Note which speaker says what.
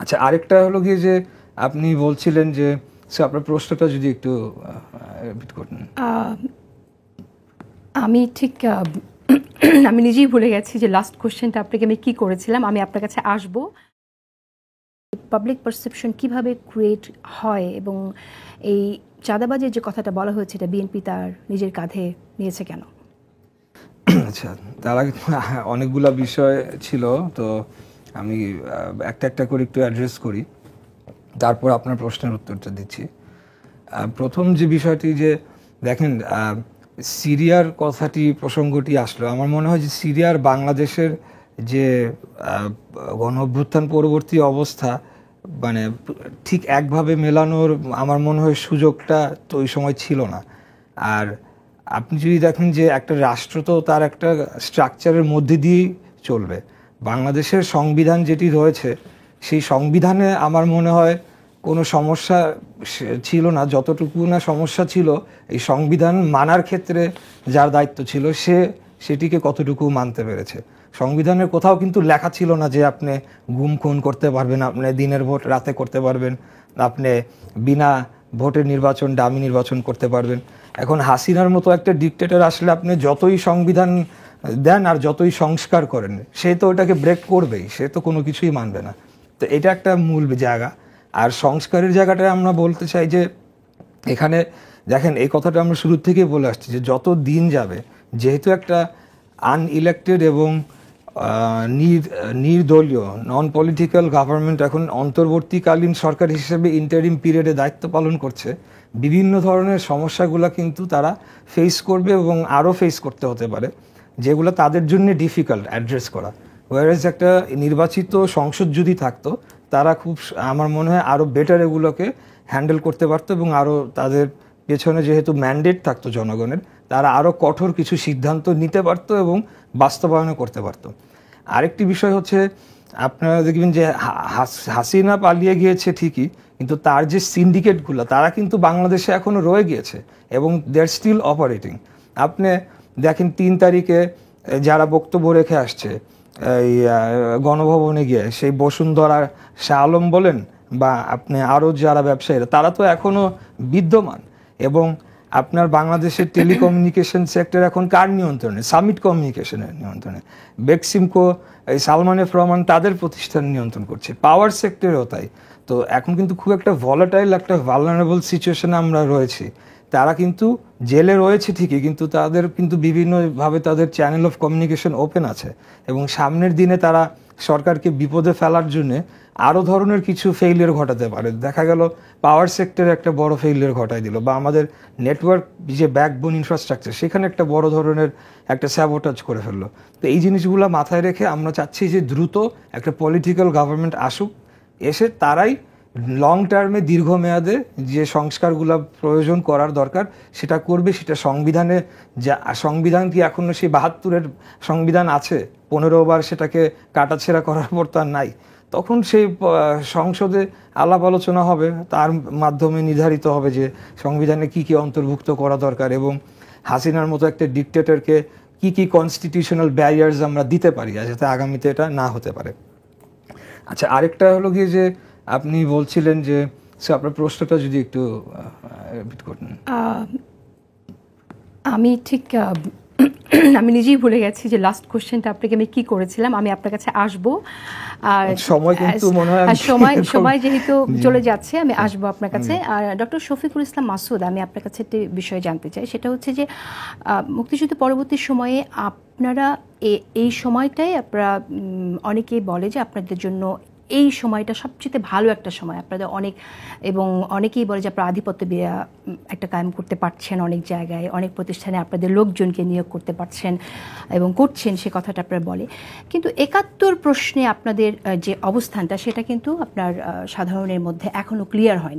Speaker 1: আচ্ছা, আরেকটা হলো গিয়ে যে আপনি বলছিলেন যে আপনার প্রশ্নটা যদি একটু রিপিট করতেন।
Speaker 2: আমি ঠিক আমি নিজেই ভুলে গেছি যে লাস্ট কোশ্চেনটা আপনাকে আমি কি করেছিলাম। আমি আপনার কাছে আসব। পাবলিক পারসেপশন কিভাবে ক্রিয়েট হয় এবং এই চাঁদাবাজের যে কথাটা বলা হয়েছে এটা বিএনপি তার নিজের কাঁধে নিয়েছে কেন?
Speaker 1: আচ্ছা, তার আগে অনেকগুলা বিষয় ছিল, তো আমি একটা একটা করে একটু অ্যাড্রেস করি, তারপর আপনার প্রশ্নের উত্তরটা দিচ্ছি। প্রথম যে বিষয়টি, যে দেখেন সিরিয়ার কথাটি প্রসঙ্গটি আসলো, আমার মনে হয় যে সিরিয়ার বাংলাদেশের যে গণ অভ্যুত্থান পরবর্তী অবস্থা, মানে ঠিক একভাবে মেলানোর আমার মনে হয় সুযোগটা তো ওই সময় ছিল না। আর আপনি যদি দেখেন যে একটা রাষ্ট্র তো তার একটা স্ট্রাকচারের মধ্যে দিয়েই চলবে। বাংলাদেশের সংবিধান যেটি রয়েছে, সেই সংবিধানে আমার মনে হয় কোনো সমস্যা ছিল না। যতটুকু না সমস্যা ছিল এই সংবিধান মানার ক্ষেত্রে যার দায়িত্ব ছিল সেটিকে কতটুকু মানতে পেরেছে। সংবিধানের কোথাও কিন্তু লেখা ছিল না যে আপনি গুম খুন করতে পারবেন, আপনি দিনের ভোট রাতে করতে পারবেন, আপনি বিনা ভোটে নির্বাচন ডামি নির্বাচন করতে পারবেন। এখন হাসিনার মতো একটা ডিক্টেটর আসলে আপনি যতই সংবিধান দেন আর যতই সংস্কার করেন, সে তো ওটাকে ব্রেক করবেই, সে তো কোনো কিছুই মানবে না। তো এটা একটা মূল জায়গা। আর সংস্কারের জায়গাটা আমরা বলতে চাই যে এখানে দেখেন, এই কথাটা আমরা শুরু থেকেই বলে আসছি যে যত দিন যাবে, যেহেতু একটা আনইলেক্টেড এবং নির্দলীয় নন পলিটিক্যাল গভর্নমেন্ট এখন অন্তর্বর্তীকালীন সরকার হিসেবে ইন্টারিম পিরিয়ডে দায়িত্ব পালন করছে, বিভিন্ন ধরনের সমস্যাগুলো কিন্তু তারা ফেস করবে এবং আরও ফেস করতে হতে পারে, যেগুলো তাদের জন্য ডিফিকাল্ট অ্যাড্রেস করা। ওয়ারেজ একটা নির্বাচিত সংসদ যদি থাকতো, তারা খুব, আমার মনে হয় আরও বেটার এগুলোকে হ্যান্ডেল করতে পারতো এবং আরও তাদের পেছনে যেহেতু ম্যান্ডেট থাকতো জনগণের, তারা আরও কঠোর কিছু সিদ্ধান্ত নিতে পারতো এবং বাস্তবায়নও করতে পারতো। আরেকটি বিষয় হচ্ছে, আপনারা দেখবেন যে হাসিনা পালিয়ে গিয়েছে ঠিকই, কিন্তু তার যে সিন্ডিকেটগুলো তারা কিন্তু বাংলাদেশে এখনও রয়ে গিয়েছে এবং দে আর স্টিল অপারেটিং। আপনি দেখেন 3 তারিখে যারা বক্তব্য রেখে আসছে এই গণভবনে গিয়ে, সেই বসুন্ধরা শাহ আলম বলেন বা আপনি আরও যারা ব্যবসায়ীরা, তারা তো এখনও বিদ্যমান। এবং আপনার বাংলাদেশের টেলিকমিউনিকেশন সেক্টর এখন কার নিয়ন্ত্রণে? সামিট কমিউনিকেশনের নিয়ন্ত্রণে। বেক্সিমকো, এই সালমান এফ রহমান তাদের প্রতিষ্ঠান নিয়ন্ত্রণ করছে। পাওয়ার সেক্টরেও তাই। তো এখন কিন্তু খুব একটা ভলাটাইল, একটা ভালনারেবল সিচুয়েশনে আমরা রয়েছি। তারা কিন্তু জেলে রয়েছে ঠিকই, কিন্তু তাদের কিন্তু বিভিন্নভাবে তাদের চ্যানেল অফ কমিউনিকেশন ওপেন আছে এবং সামনের দিনে তারা সরকারকে বিপদে ফেলার জন্যে আরও ধরনের কিছু ফেইলিয়ার ঘটাতে পারে। দেখা গেল পাওয়ার সেক্টরে একটা বড় ফেইলিয়ার ঘটাই দিল, বা আমাদের নেটওয়ার্ক যে ব্যাকবোন ইনফ্রাস্ট্রাকচার, সেখানে একটা বড় ধরনের একটা স্যাবোটাজ করে ফেললো। তো এই জিনিসগুলো মাথায় রেখে আমরা চাচ্ছি যে দ্রুত একটা পলিটিক্যাল গভর্নমেন্ট আসুক, এসে তারাই লং টার্মে দীর্ঘমেয়াদে যে সংস্কারগুলো প্রয়োজন করার দরকার সেটা করবে। সেটা সংবিধানে, যা সংবিধান কি এখনও সেই 72-এর সংবিধান আছে? 15 বার সেটাকে কাটাছেঁড়া করার পর তো আর নাই। তখন সেই সংসদে আলাপ আলোচনা হবে, তার মাধ্যমে নির্ধারিত হবে যে সংবিধানে কি কি অন্তর্ভুক্ত করা দরকার এবং হাসিনার মতো একটা ডিক্টেটরকে কি কি কনস্টিটিউশনাল ব্যারিয়ার্স আমরা দিতে পারি যাতে আগামীতে এটা না হতে পারে। আচ্ছা, আরেকটা হলো গিয়ে যে আপনি বলছিলেন যে আপনার প্রশ্নটা যদি একটু রিপিট করতেন।
Speaker 2: আমি ঠিক আমি নিজেই ভুলে গেছি যে লাস্ট কোশ্চেনটা আপনাকে আমি কি করেছিলাম। আমি আপনার কাছে আসবো, আর
Speaker 1: সময় কিন্তু মনে হয়
Speaker 2: সময় যেহেতু চলে যাচ্ছে, আমি আসবো আপনার কাছে। আর ডক্টর শফিকুল ইসলাম মাসুদ, আমি আপনার কাছে একটি বিষয় জানতে চাই। সেটা হচ্ছে যে মুক্তিযুদ্ধ পরবর্তী সময়ে আপনারা এই সময়টাই, আপনারা অনেকেই বলে যে আপনাদের জন্য এই সময়টা সবচেয়ে ভালো একটা সময় আপনাদের, এবং অনেকেই বলে যে আপনারা আধিপত্য একটা কায়েম করতে পারছেন অনেক জায়গায়, অনেক প্রতিষ্ঠানে আপনাদের লোকজনকে নিয়োগ করতে পারছেন এবং করছেন, সে কথাটা আপনারা বলে। কিন্তু ৭১ প্রশ্নে আপনাদের যে অবস্থানটা, সেটা কিন্তু আপনার সাধারণের মধ্যে এখনও ক্লিয়ার হয়নি।